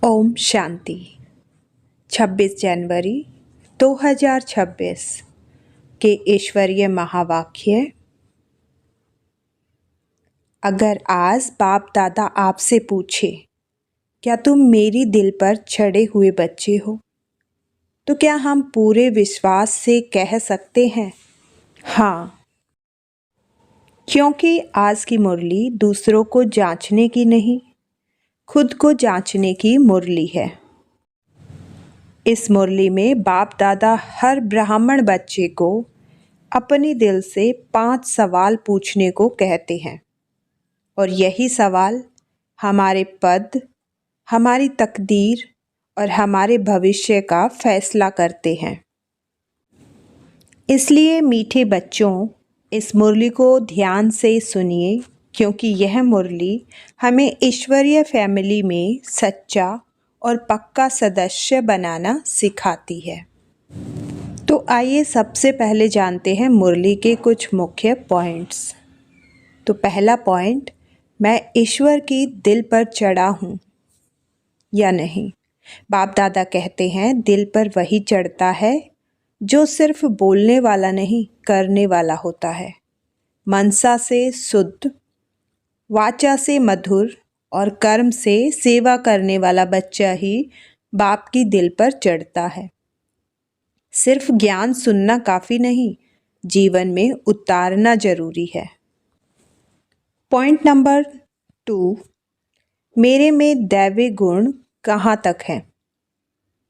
ओम शांति। 26 जनवरी 2026 के ईश्वरीय महावाक्य। अगर आज बाप दादा आपसे पूछे क्या तुम मेरी दिल पर चढ़े हुए बच्चे हो, तो क्या हम पूरे विश्वास से कह सकते हैं हाँ, क्योंकि आज की मुरली दूसरों को जांचने की नहीं, खुद को जांचने की मुरली है। इस मुरली में बाप दादा हर ब्राह्मण बच्चे को अपने दिल से 5 सवाल पूछने को कहते हैं और यही सवाल हमारे पद, हमारी तकदीर और हमारे भविष्य का फैसला करते हैं। इसलिए मीठे बच्चों, इस मुरली को ध्यान से सुनिए, क्योंकि यह मुरली हमें ईश्वरीय फैमिली में सच्चा और पक्का सदस्य बनाना सिखाती है। तो आइए सबसे पहले जानते हैं मुरली के कुछ मुख्य पॉइंट्स। तो पहला पॉइंट, मैं ईश्वर की दिल पर चढ़ा हूँ या नहीं। बाप दादा कहते हैं दिल पर वही चढ़ता है जो सिर्फ बोलने वाला नहीं, करने वाला होता है। मनसा से शुद्ध, वाचा से मधुर और कर्म से सेवा करने वाला बच्चा ही बाप की दिल पर चढ़ता है। सिर्फ ज्ञान सुनना काफ़ी नहीं, जीवन में उतारना जरूरी है। पॉइंट नंबर 2, मेरे में दैवी गुण कहाँ तक है।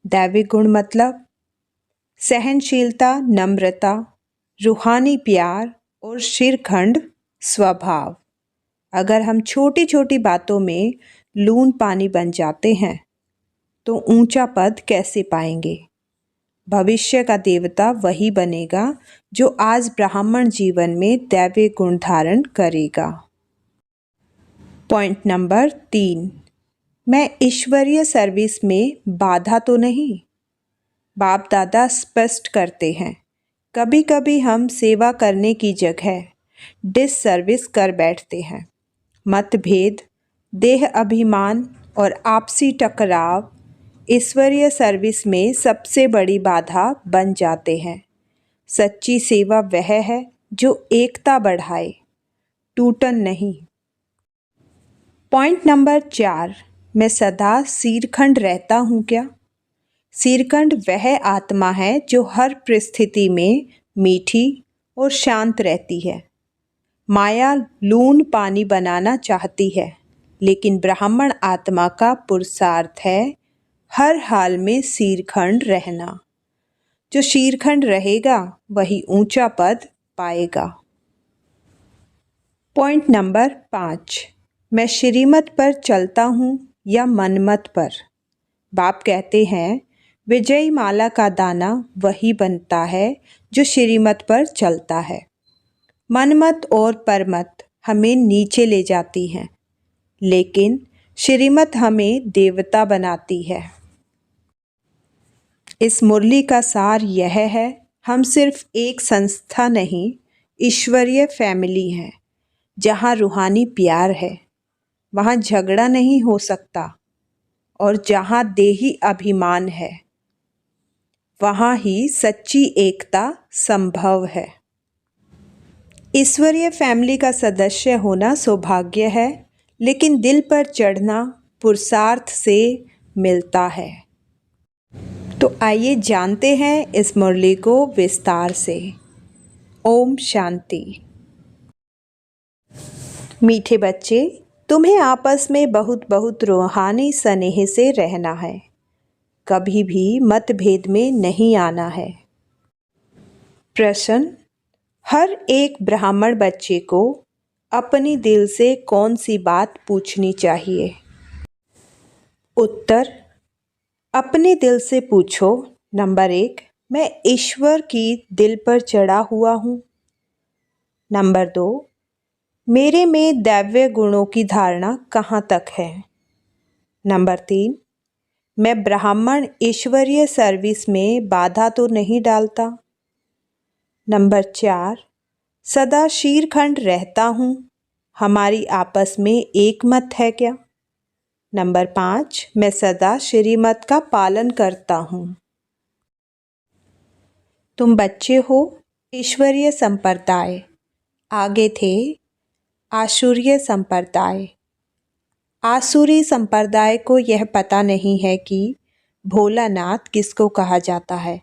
दैवी गुण मतलब सहनशीलता, नम्रता, रूहानी प्यार और शिरखंड स्वभाव। अगर हम छोटी छोटी बातों में लून पानी बन जाते हैं तो ऊंचा पद कैसे पाएंगे। भविष्य का देवता वही बनेगा जो आज ब्राह्मण जीवन में दैवी गुण धारण करेगा। पॉइंट नंबर 3, मैं ईश्वरीय सर्विस में बाधा तो नहीं। बाप दादा स्पष्ट करते हैं कभी कभी हम सेवा करने की जगह डिससर्विस कर बैठते हैं। मतभेद, देह अभिमान और आपसी टकराव ईश्वरीय सर्विस में सबसे बड़ी बाधा बन जाते हैं। सच्ची सेवा वह है जो एकता बढ़ाए, टूटन नहीं। पॉइंट नंबर 4, मैं सदा सीरखंड रहता हूँ क्या। सीरखंड वह आत्मा है जो हर परिस्थिति में मीठी और शांत रहती है। माया लून पानी बनाना चाहती है, लेकिन ब्राह्मण आत्मा का पुरुषार्थ है हर हाल में सीरखंड रहना। जो शीरखंड रहेगा वही ऊंचा पद पाएगा। पॉइंट नंबर 5, मैं श्रीमत पर चलता हूँ या मनमत पर। बाप कहते हैं विजयी माला का दाना वही बनता है जो श्रीमत पर चलता है। मनमत और परमत हमें नीचे ले जाती हैं, लेकिन श्रीमत हमें देवता बनाती है। इस मुरली का सार यह है, हम सिर्फ एक संस्था नहीं, ईश्वरीय फैमिली है। जहाँ रूहानी प्यार है वहाँ झगड़ा नहीं हो सकता, और जहाँ देही अभिमान है वहाँ ही सच्ची एकता संभव है। ईश्वरीय फैमिली का सदस्य होना सौभाग्य है, लेकिन दिल पर चढ़ना पुरुषार्थ से मिलता है। तो आइए जानते हैं इस मुरली को विस्तार से। ओम शांति। मीठे बच्चे, तुम्हें आपस में बहुत बहुत रूहानी स्नेह से रहना है, कभी भी मतभेद में नहीं आना है। प्रश्न, हर एक ब्राह्मण बच्चे को अपनी दिल से कौन सी बात पूछनी चाहिए। उत्तर, अपने दिल से पूछो। नंबर 1, मैं ईश्वर की दिल पर चढ़ा हुआ हूँ। नंबर 2, मेरे में दैव्य गुणों की धारणा कहाँ तक है। नंबर 3, मैं ब्राह्मण ईश्वरीय सर्विस में बाधा तो नहीं डालता। नंबर 4, सदा शीरखंड रहता हूँ, हमारी आपस में एक मत है क्या। नंबर 5, मैं सदा श्रीमत का पालन करता हूँ। तुम बच्चे हो, ईश्वरीय संप्रदाय। आगे थे आसुरीय संप्रदाय। आसुरी संप्रदाय को यह पता नहीं है कि भोलानाथ किसको कहा जाता है।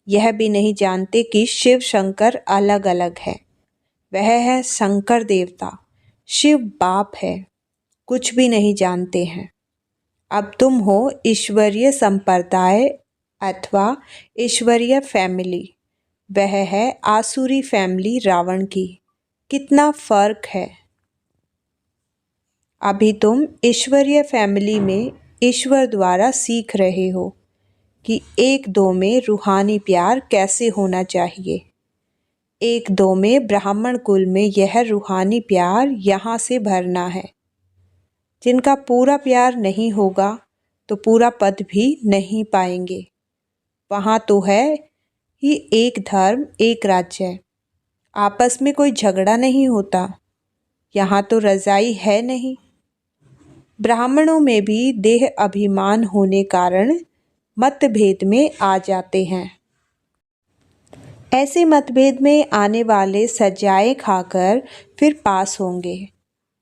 यह भी नहीं जानते कि शिव शंकर अलग अलग है। वह है शंकर देवता, शिव बाप है। कुछ भी नहीं जानते हैं। अब तुम हो ईश्वरीय संप्रदाय अथवा ईश्वरीय फैमिली। वह है आसुरी फैमिली रावण की। कितना फर्क है। अभी तुम ईश्वरीय फैमिली में ईश्वर द्वारा सीख रहे हो कि एक दो में रूहानी प्यार कैसे होना चाहिए। एक दो में ब्राह्मण कुल में यह रूहानी प्यार यहाँ से भरना है। जिनका पूरा प्यार नहीं होगा तो पूरा पद भी नहीं पाएंगे। वहाँ तो है ही एक धर्म एक राज्य। आपस में कोई झगड़ा नहीं होता। यहाँ तो रज़ाई है नहीं। ब्राह्मणों में भी देह अभिमान होने कारण मतभेद में आ जाते हैं। ऐसे मतभेद में आने वाले सजाएं खाकर फिर पास होंगे।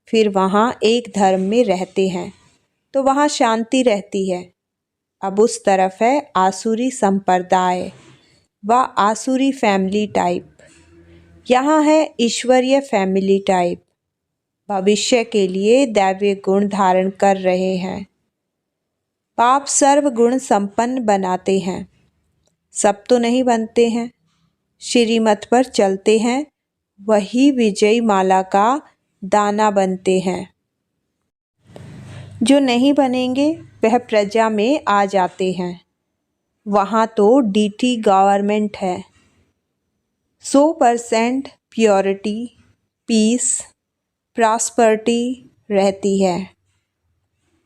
फिर वहाँ एक धर्म में रहते हैं तो वहाँ शांति रहती है। अब उस तरफ है आसुरी संप्रदाय व आसुरी फैमिली टाइप। यहाँ है ईश्वरीय फैमिली टाइप। भविष्य के लिए दैवीय गुण धारण कर रहे हैं। पाप सर्व गुण संपन्न बनाते हैं। सब तो नहीं बनते हैं। श्रीमत पर चलते हैं, वही विजयी माला का दाना बनते हैं। जो नहीं बनेंगे वह प्रजा में आ जाते हैं। वहाँ तो डीटी गवर्नमेंट है। 100% प्योरिटी, पीस, प्रॉस्पर्टी रहती है।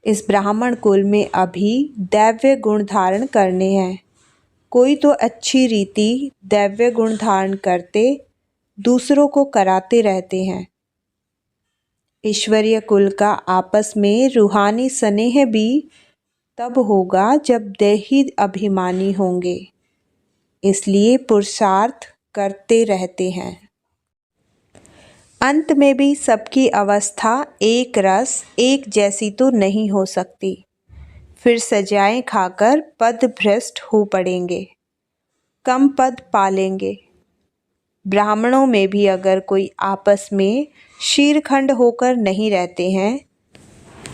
इस ब्राह्मण कुल में अभी दैव्य गुण धारण करने हैं। कोई तो अच्छी रीति दैव्य गुण धारण करते दूसरों को कराते रहते हैं। ईश्वरीय कुल का आपस में रूहानी स्नेह भी तब होगा जब देही अभिमानी होंगे। इसलिए पुरुषार्थ करते रहते हैं। अंत में भी सबकी अवस्था एक रस एक जैसी तो नहीं हो सकती। फिर सजाएं खाकर पद भ्रष्ट हो पड़ेंगे। कम पद पालेंगे। ब्राह्मणों में भी अगर कोई आपस में शीरखंड होकर नहीं रहते हैं,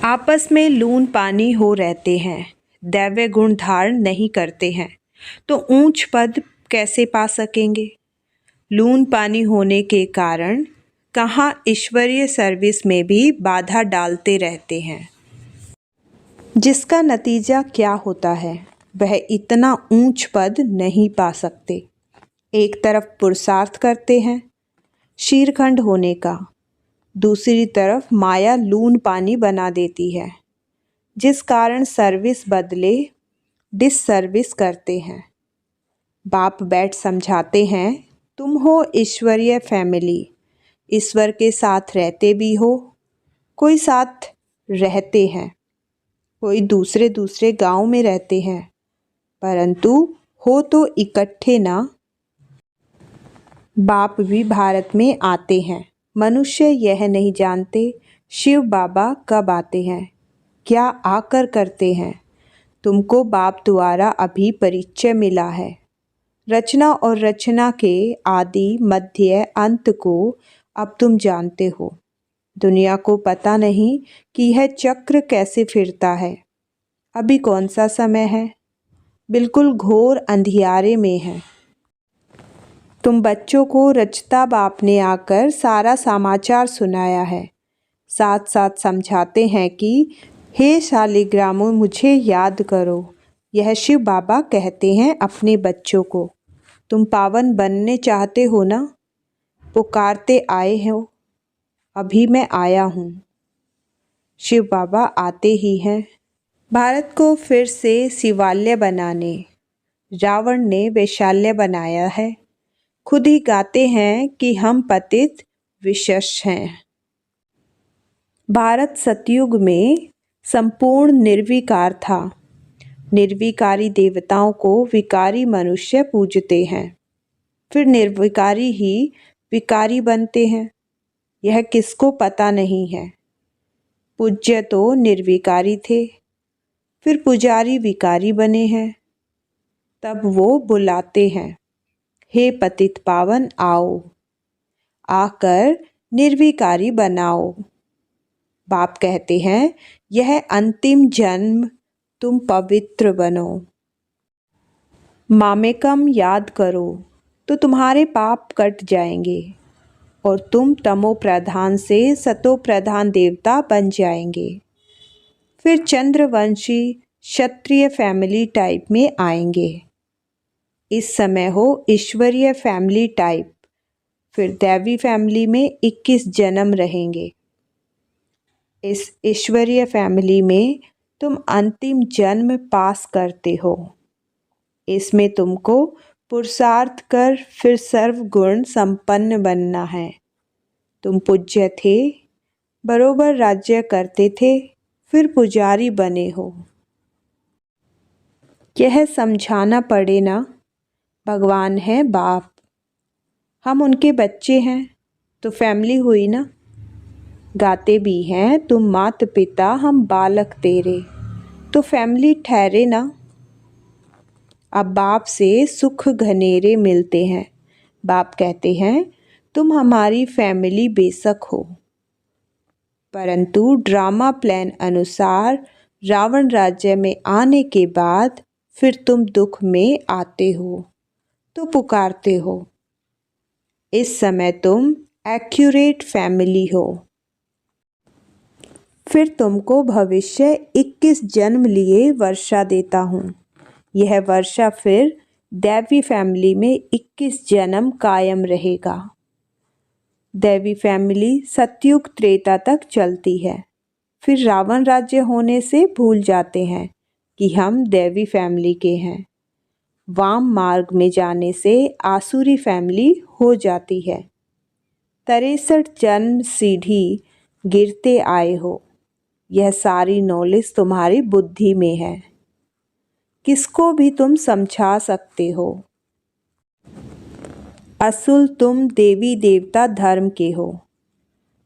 आपस में लून पानी हो रहते हैं, दैव्य गुण धारण नहीं करते हैं, तो ऊंच पद कैसे पा सकेंगे। लून पानी होने के कारण कहाँ ईश्वरीय सर्विस में भी बाधा डालते रहते हैं। जिसका नतीजा क्या होता है, वह इतना ऊंच पद नहीं पा सकते। एक तरफ पुरुषार्थ करते हैं शीरखंड होने का, दूसरी तरफ माया लून पानी बना देती है, जिस कारण सर्विस बदले डिससर्विस करते हैं। बाप बैठ समझाते हैं, तुम हो ईश्वरीय फैमिली। ईश्वर के साथ रहते भी हो, कोई साथ रहते हैं, कोई दूसरे दूसरे गांव में रहते हैं, परंतु हो तो इकट्ठे ना। बाप भी भारत में आते हैं। मनुष्य यह नहीं जानते शिव बाबा कब आते हैं, क्या आकर करते हैं। तुमको बाप द्वारा अभी परिचय मिला है। रचना और रचना के आदि मध्य अंत को अब तुम जानते हो। दुनिया को पता नहीं कि यह चक्र कैसे फिरता है। अभी कौन सा समय है, बिल्कुल घोर अंधियारे में है। तुम बच्चों को रचता बाप ने आकर सारा समाचार सुनाया है। साथ साथ समझाते हैं कि हे शालिग्रामों, मुझे याद करो। यह शिव बाबा कहते हैं अपने बच्चों को। तुम पावन बनने चाहते हो ना, पुकारते आए हो। अभी मैं आया हूँ। शिव बाबा आते ही हैं भारत को फिर से शिवालय बनाने। रावण ने वैशाल्य बनाया है। खुद ही गाते हैं कि हम पतित विशेष हैं। भारत सतयुग में संपूर्ण निर्विकार था। निर्विकारी देवताओं को विकारी मनुष्य पूजते हैं, फिर निर्विकारी ही विकारी बनते हैं। यह किसको पता नहीं है। पूज्य तो निर्विकारी थे, फिर पुजारी विकारी बने हैं। तब वो बुलाते हैं, हे पतित पावन आओ, आकर निर्विकारी बनाओ। बाप कहते हैं, यह अंतिम जन्म तुम पवित्र बनो। मामेकम याद करो तो तुम्हारे पाप कट जाएंगे और तुम तमो प्रधान से सतो प्रधान देवता बन जाएंगे। फिर चंद्रवंशी क्षत्रिय फैमिली टाइप में आएंगे। इस समय हो ईश्वरीय फैमिली टाइप, फिर दैवी फैमिली में 21 जन्म रहेंगे। इस ईश्वरीय फैमिली में तुम अंतिम जन्म पास करते हो। इसमें तुमको पुरुषार्थ कर फिर सर्वगुण संपन्न बनना है। तुम पूज्य थे, बरोबर राज्य करते थे, फिर पुजारी बने हो। यह समझाना पड़े ना, भगवान है बाप, हम उनके बच्चे हैं तो फैमिली हुई ना। गाते भी हैं, तुम मात पिता हम बालक तेरे, तो फैमिली ठहरे ना। अब बाप से सुख घनेरे मिलते हैं। बाप कहते हैं, तुम हमारी फैमिली बेशक हो, परंतु ड्रामा प्लान अनुसार रावण राज्य में आने के बाद फिर तुम दुख में आते हो तो पुकारते हो। इस समय तुम एक्यूरेट फैमिली हो। फिर तुमको भविष्य 21 जन्म लिए वर्षा देता हूँ। यह वर्षा फिर दैवी फैमिली में 21 जन्म कायम रहेगा। दैवी फैमिली सतयुग त्रेता तक चलती है। फिर रावण राज्य होने से भूल जाते हैं कि हम दैवी फैमिली के हैं। वाम मार्ग में जाने से आसुरी फैमिली हो जाती है। 63 जन्म सीढ़ी गिरते आए हो। यह सारी नॉलेज तुम्हारी बुद्धि में है। किसको भी तुम समझा सकते हो। असल तुम देवी देवता धर्म के हो।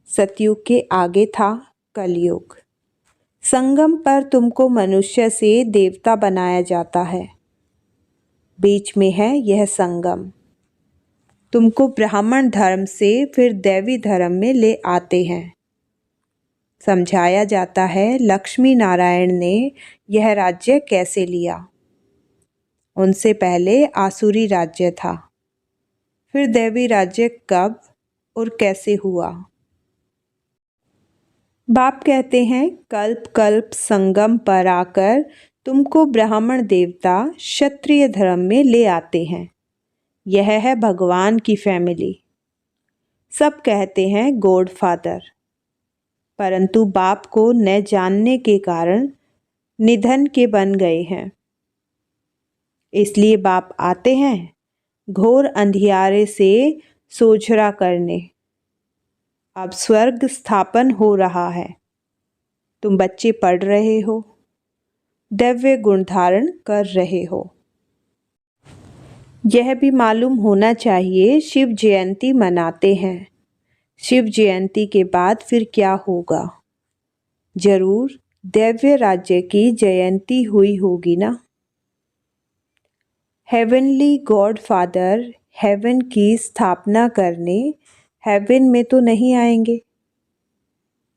सतयुग के आगे था कलयुग। संगम पर तुमको मनुष्य से देवता बनाया जाता है। बीच में है यह संगम। तुमको ब्राह्मण धर्म से फिर दैवी धर्म में ले आते हैं। समझाया जाता है लक्ष्मी नारायण ने यह राज्य कैसे लिया। उनसे पहले आसुरी राज्य था, फिर दैवी राज्य कब और कैसे हुआ। बाप कहते हैं, कल्प कल्प संगम पर आकर तुमको ब्राह्मण देवता क्षत्रिय धर्म में ले आते हैं। यह है भगवान की फैमिली। सब कहते हैं गॉड फादर, परंतु बाप को न जानने के कारण निधन के बन गए हैं। इसलिए बाप आते हैं घोर अंधियारे से सोझरा करने। अब स्वर्ग स्थापन हो रहा है। तुम बच्चे पढ़ रहे हो, दिव्य गुण धारण कर रहे हो। यह भी मालूम होना चाहिए शिव जयंती मनाते हैं। शिव जयंती के बाद फिर क्या होगा। जरूर दिव्य राज्य की जयंती हुई होगी ना। हेवनली गॉड फादर हेवन की स्थापना करने हेवन में तो नहीं आएंगे।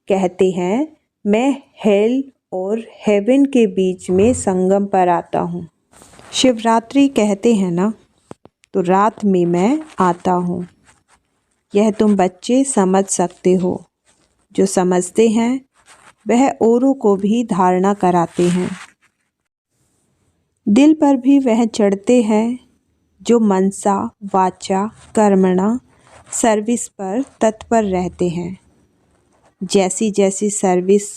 कहते हैं मैं हेल और हेवन के बीच में संगम पर आता हूँ। शिवरात्रि कहते हैं ना, तो रात में मैं आता हूँ। यह तुम बच्चे समझ सकते हो। जो समझते हैं वह औरों को भी धारणा कराते हैं। दिल पर भी वह चढ़ते हैं जो मनसा वाचा कर्मणा सर्विस पर तत्पर रहते हैं। जैसी जैसी सर्विस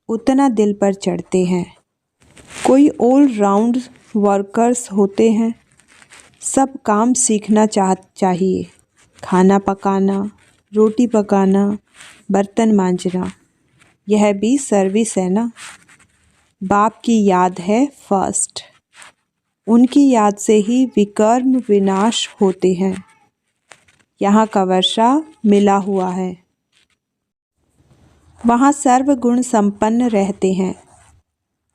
उतना दिल पर चढ़ते हैं। कोई ऑल राउंड वर्कर्स होते हैं। सब काम सीखना चाहिए। खाना पकाना, रोटी पकाना, बर्तन मांजना, यह भी सर्विस है ना। बाप की याद है फर्स्ट, उनकी याद से ही विकर्म विनाश होते हैं। यहाँ का वर्षा मिला हुआ है। वहाँ सर्वगुण संपन्न रहते हैं,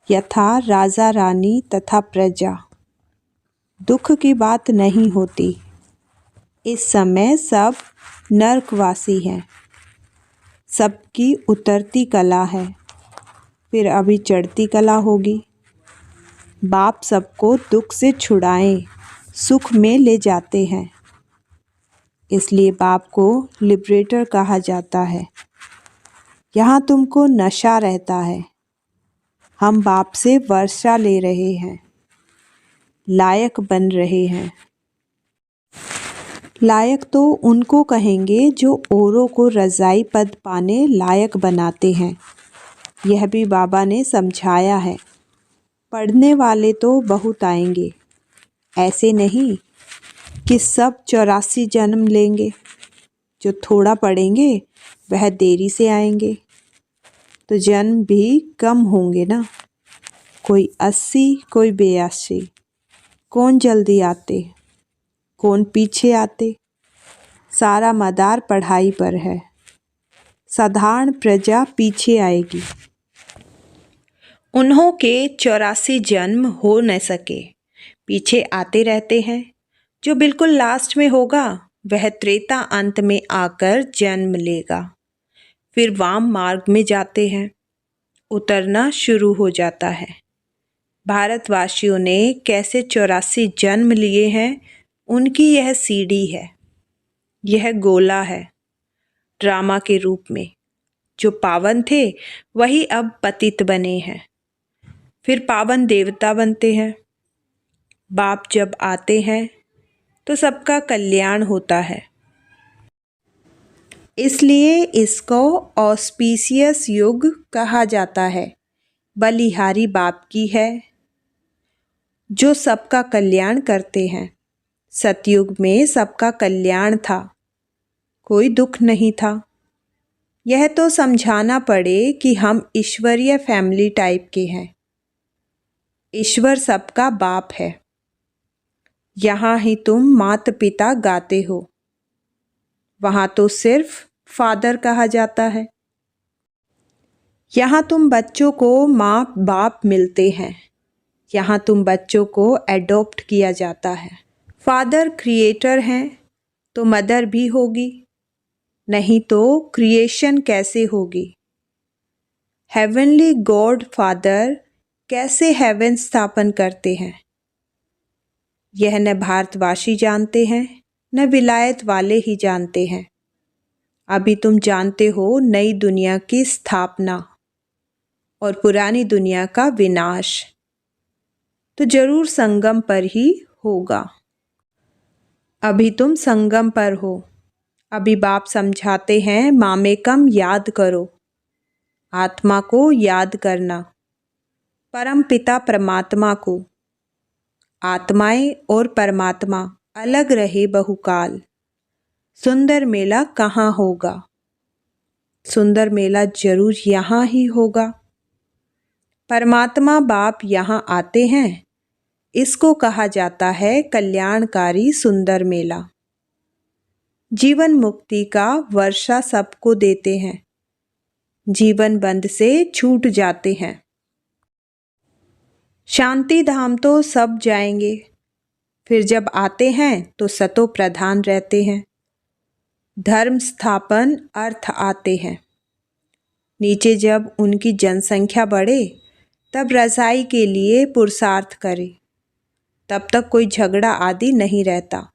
यथा राजा रानी तथा प्रजा। दुख की बात नहीं होती। इस समय सब नरकवासी हैं। सबकी उतरती कला है, फिर अभी चढ़ती कला होगी। बाप सबको दुख से छुड़ाएं, सुख में ले जाते हैं। इसलिए बाप को लिबरेटर कहा जाता है। यहाँ तुमको नशा रहता है। हम बाप से वर्षा ले रहे हैं, लायक बन रहे हैं। लायक तो उनको कहेंगे जो औरों को रज़ाई पद पाने लायक बनाते हैं। यह भी बाबा ने समझाया है। पढ़ने वाले तो बहुत आएंगे, ऐसे नहीं कि सब 84 जन्म लेंगे। जो थोड़ा पढ़ेंगे वह देरी से आएंगे, तो जन्म भी कम होंगे ना। कोई 80, कोई 82। कौन जल्दी आते, कौन पीछे आते। सारा मदार पढ़ाई पर है। साधारण प्रजा पीछे आएगी। उन्हों के 84 जन्म हो न सके, पीछे आते रहते हैं। जो बिल्कुल लास्ट में होगा वह त्रेता अंत में आकर जन्म लेगा। फिर वाम मार्ग में जाते हैं, उतरना शुरू हो जाता है। भारतवासियों ने कैसे 84 जन्म लिए हैं, उनकी यह सीढ़ी है। यह गोला है ड्रामा के रूप में। जो पावन थे वही अब पतित बने हैं, फिर पावन देवता बनते हैं। बाप जब आते हैं तो सबका कल्याण होता है। इसलिए इसको ऑस्पिशियस युग कहा जाता है। बलिहारी बाप की है जो सबका कल्याण करते हैं। सतयुग में सबका कल्याण था, कोई दुख नहीं था। यह तो समझाना पड़े कि हम ईश्वरीय फैमिली टाइप के हैं। ईश्वर सबका बाप है। यहाँ ही तुम माता पिता गाते हो, वहाँ तो सिर्फ फादर कहा जाता है। यहाँ तुम बच्चों को माँ बाप मिलते हैं, यहाँ तुम बच्चों को एडॉप्ट किया जाता है। फादर क्रिएटर हैं तो मदर भी होगी, नहीं तो क्रिएशन कैसे होगी। हेवनली गॉड फादर कैसे हेवन स्थापन करते हैं, यह न भारतवासी जानते हैं न विलायत वाले ही जानते हैं। अभी तुम जानते हो नई दुनिया की स्थापना और पुरानी दुनिया का विनाश, तो जरूर संगम पर ही होगा। अभी तुम संगम पर हो। अभी बाप समझाते हैं मामेकम याद करो, आत्मा को याद करना, परम पिता परमात्मा को। आत्माएं और परमात्मा अलग रहे बहुकाल। सुंदर मेला कहाँ होगा? सुंदर मेला जरूर यहाँ ही होगा। परमात्मा बाप यहाँ आते हैं, इसको कहा जाता है कल्याणकारी सुंदर मेला। जीवन मुक्ति का वर्षा सबको देते हैं, जीवन बंध से छूट जाते हैं। शांति धाम तो सब जाएंगे, फिर जब आते हैं तो सतो प्रधान रहते हैं। धर्म स्थापन अर्थ आते हैं। नीचे जब उनकी जनसंख्या बढ़े तब रज़ाई के लिए पुरुषार्थ करे, तब तक कोई झगड़ा आदि नहीं रहता।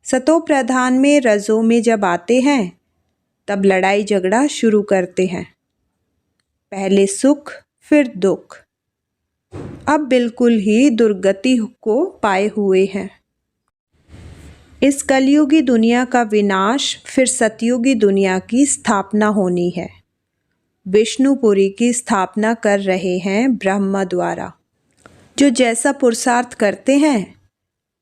सतो प्रधान में रजों में जब आते हैं तब लड़ाई झगड़ा शुरू करते हैं। पहले सुख फिर दुख, अब बिल्कुल ही दुर्गति को पाए हुए हैं। इस कलयुगी दुनिया का विनाश, फिर सतयुगी दुनिया की स्थापना होनी है। विष्णुपुरी की स्थापना कर रहे हैं ब्रह्मा द्वारा। जो जैसा पुरुषार्थ करते हैं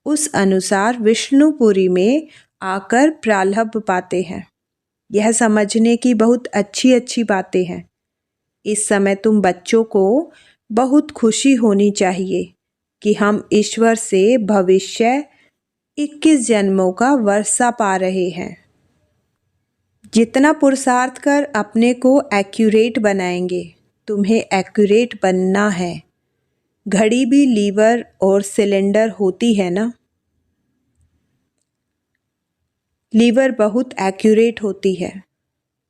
उस अनुसार विष्णुपुरी में आकर प्रारब्ध पाते हैं। यह समझने की बहुत अच्छी अच्छी बातें हैं। इस समय तुम बच्चों को बहुत खुशी होनी चाहिए कि हम ईश्वर से भविष्य 21 जन्मों का वर्षा पा रहे हैं। जितना पुरुषार्थ कर अपने को एक्यूरेट बनाएंगे, तुम्हें एक्यूरेट बनना है। घड़ी भी लीवर और सिलेंडर होती है ना। लीवर बहुत एक्यूरेट होती है।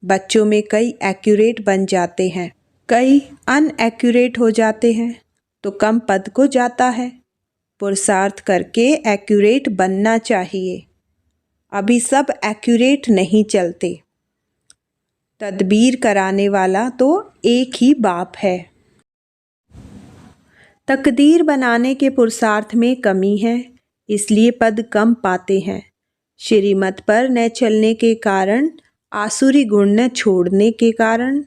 बच्चों में कई एक्यूरेट बन जाते हैं, कई अनएक्यूरेट हो जाते हैं, तो कम पद को जाता है। पुरुषार्थ करके एक्यूरेट बनना चाहिए। अभी सब एक्यूरेट नहीं चलते। तदबीर कराने वाला तो एक ही बाप है। तकदीर बनाने के पुरुषार्थ में कमी है, इसलिए पद कम पाते हैं। श्रीमत पर न चलने के कारण, आसुरी गुण न छोड़ने के कारण,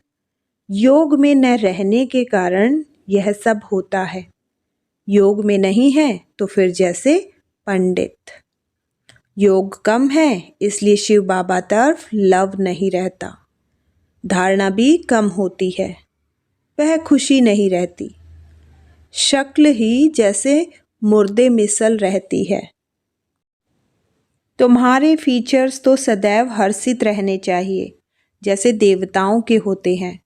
योग में न रहने के कारण यह सब होता है। योग में नहीं है तो फिर जैसे पंडित। योग कम है इसलिए शिव बाबा तरफ लव नहीं रहता। धारणा भी कम होती है, वह खुशी नहीं रहती। शक्ल ही जैसे मुर्दे मिसल रहती है। तुम्हारे फीचर्स तो सदैव हर्षित रहने चाहिए, जैसे देवताओं के होते हैं।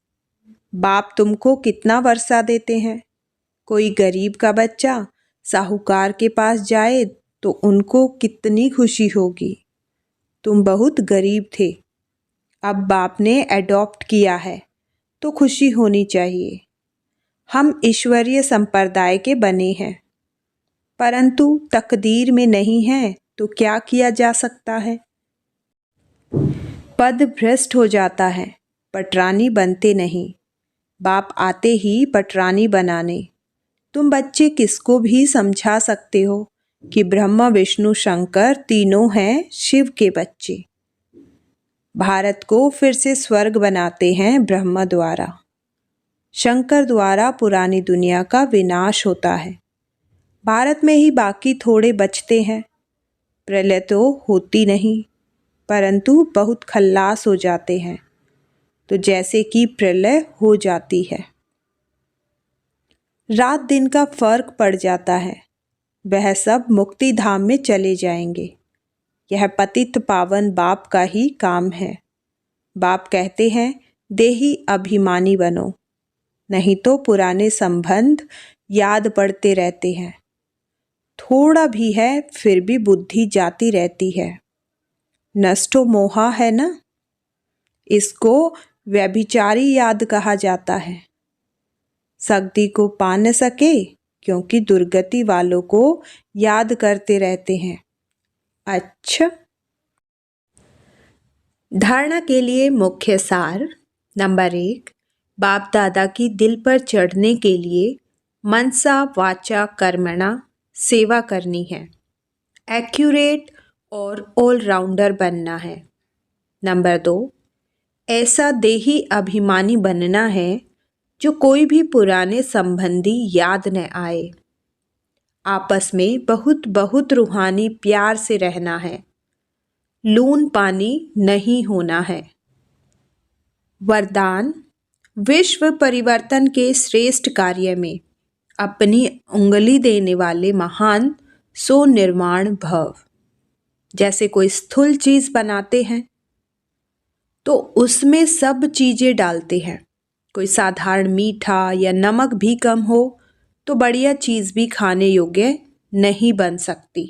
बाप तुमको कितना वर्षा देते हैं। कोई गरीब का बच्चा साहूकार के पास जाए तो उनको कितनी खुशी होगी। तुम बहुत गरीब थे, अब बाप ने एडॉप्ट किया है तो खुशी होनी चाहिए। हम ईश्वरीय संप्रदाय के बने हैं, परंतु तकदीर में नहीं है तो क्या किया जा सकता है। पद भ्रष्ट हो जाता है, पटरानी बनते नहीं। बाप आते ही पटरानी बनाने। तुम बच्चे किसको भी समझा सकते हो कि ब्रह्मा विष्णु शंकर तीनों हैं शिव के बच्चे। भारत को फिर से स्वर्ग बनाते हैं ब्रह्मा द्वारा। शंकर द्वारा पुरानी दुनिया का विनाश होता है। भारत में ही बाकी थोड़े बचते हैं। प्रलय तो होती नहीं, परंतु बहुत खल्लास हो जाते हैं, तो जैसे कि प्रलय हो जाती है। रात दिन का फर्क पड़ जाता है। वह सब मुक्ति धाम में चले जाएंगे। यह पतित पावन बाप का ही काम है। बाप कहते हैं देही अभिमानी बनो, नहीं तो पुराने संबंध याद पड़ते रहते हैं। थोड़ा भी है फिर भी बुद्धि जाती रहती है। नष्टो मोहा है ना, इसको व्यभिचारी याद कहा जाता है। सगति को पा न सके क्योंकि दुर्गति वालों को याद करते रहते हैं। अच्छा, धारणा के लिए मुख्य सार। नंबर 1, बाप दादा की दिल पर चढ़ने के लिए मनसा वाचा कर्मणा सेवा करनी है। एक्यूरेट और ऑलराउंडर बनना है। नंबर 2, ऐसा देही अभिमानी बनना है जो कोई भी पुराने संबंधी याद न आए। आपस में बहुत बहुत रूहानी प्यार से रहना है। लून पानी नहीं होना है। वरदान, विश्व परिवर्तन के श्रेष्ठ कार्य में अपनी उंगली देने वाले महान सो निर्माण भव। जैसे कोई स्थूल चीज बनाते हैं तो उसमें सब चीजें डालते हैं। कोई साधारण मीठा या नमक भी कम हो तो बढ़िया चीज भी खाने योग्य नहीं बन सकती।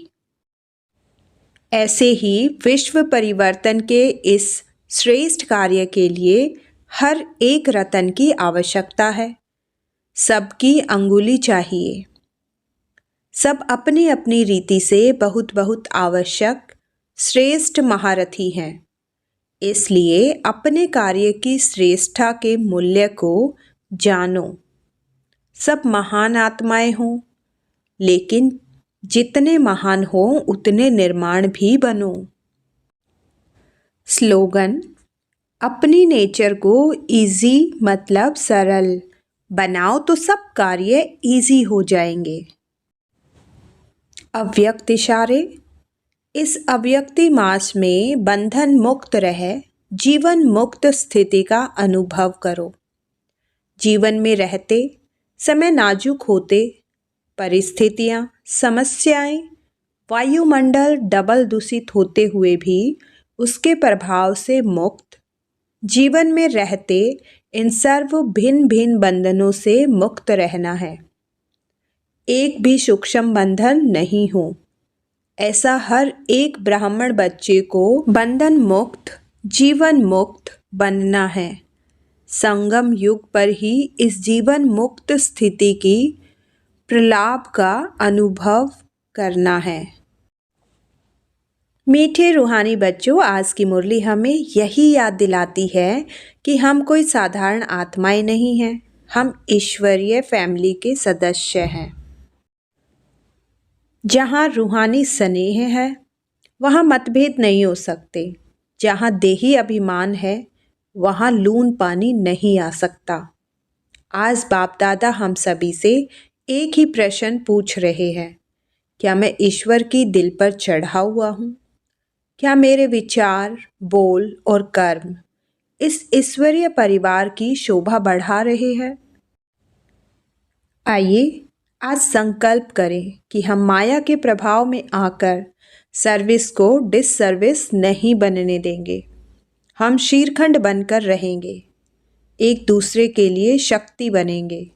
ऐसे ही विश्व परिवर्तन के इस श्रेष्ठ कार्य के लिए हर एक रतन की आवश्यकता है। सबकी अंगुली चाहिए। सब अपनी अपनी रीति से बहुत बहुत आवश्यक श्रेष्ठ महारथी हैं। इसलिए अपने कार्य की श्रेष्ठता के मूल्य को जानो। सब महान आत्माएं हों, लेकिन जितने महान हो उतने निर्माण भी बनो। स्लोगन, अपनी नेचर को इजी मतलब सरल बनाओ तो सब कार्य इजी हो जाएंगे। अव्यक्त इशारे, इस अव्यक्ति मास में बंधन मुक्त रह जीवन मुक्त स्थिति का अनुभव करो। जीवन में रहते समय नाजुक होते, परिस्थितियाँ, समस्याएं, वायुमंडल डबल दूषित होते हुए भी उसके प्रभाव से मुक्त, जीवन में रहते इन सर्व भिन्न भिन्न बंधनों से मुक्त रहना है। एक भी सूक्ष्म बंधन नहीं हो, ऐसा हर एक ब्राह्मण बच्चे को बंधन मुक्त, जीवन मुक्त बनना है। संगम युग पर ही इस जीवन मुक्त स्थिति की प्रलाप का अनुभव करना है। मीठे रूहानी बच्चों, आज की मुरली हमें यही याद दिलाती है कि हम कोई साधारण आत्माएं नहीं हैं, हम ईश्वरीय फैमिली के सदस्य हैं। जहाँ रूहानी स्नेह है वहाँ मतभेद नहीं हो सकते, जहाँ देही अभिमान है वहाँ लून पानी नहीं आ सकता। आज बाप दादा हम सभी से एक ही प्रश्न पूछ रहे हैं, क्या मैं ईश्वर की दिल पर चढ़ा हुआ हूँ? क्या मेरे विचार, बोल और कर्म इस ईश्वरीय परिवार की शोभा बढ़ा रहे हैं? आइए आज संकल्प करें कि हम माया के प्रभाव में आकर सर्विस को डिससर्विस नहीं बनने देंगे। हम शीरखंड बनकर रहेंगे, एक दूसरे के लिए शक्ति बनेंगे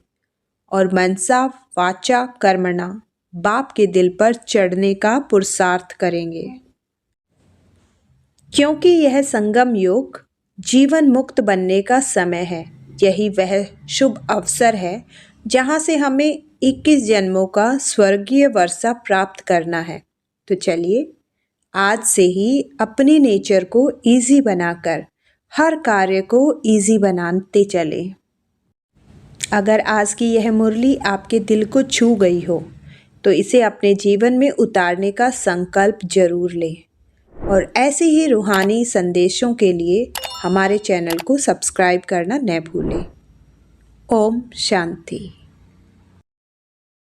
और मनसा वाचा कर्मणा बाप के दिल पर चढ़ने का पुरुषार्थ करेंगे। क्योंकि यह संगम योग जीवन मुक्त बनने का समय है, यही वह शुभ अवसर है जहाँ से हमें 21 जन्मों का स्वर्गीय वर्षा प्राप्त करना है। तो चलिए आज से ही अपनी नेचर को इजी बनाकर हर कार्य को इजी बनाते चले। अगर आज की यह मुरली आपके दिल को छू गई हो तो इसे अपने जीवन में उतारने का संकल्प जरूर लें और ऐसे ही रूहानी संदेशों के लिए हमारे चैनल को सब्सक्राइब करना न भूलें। ओम शांति।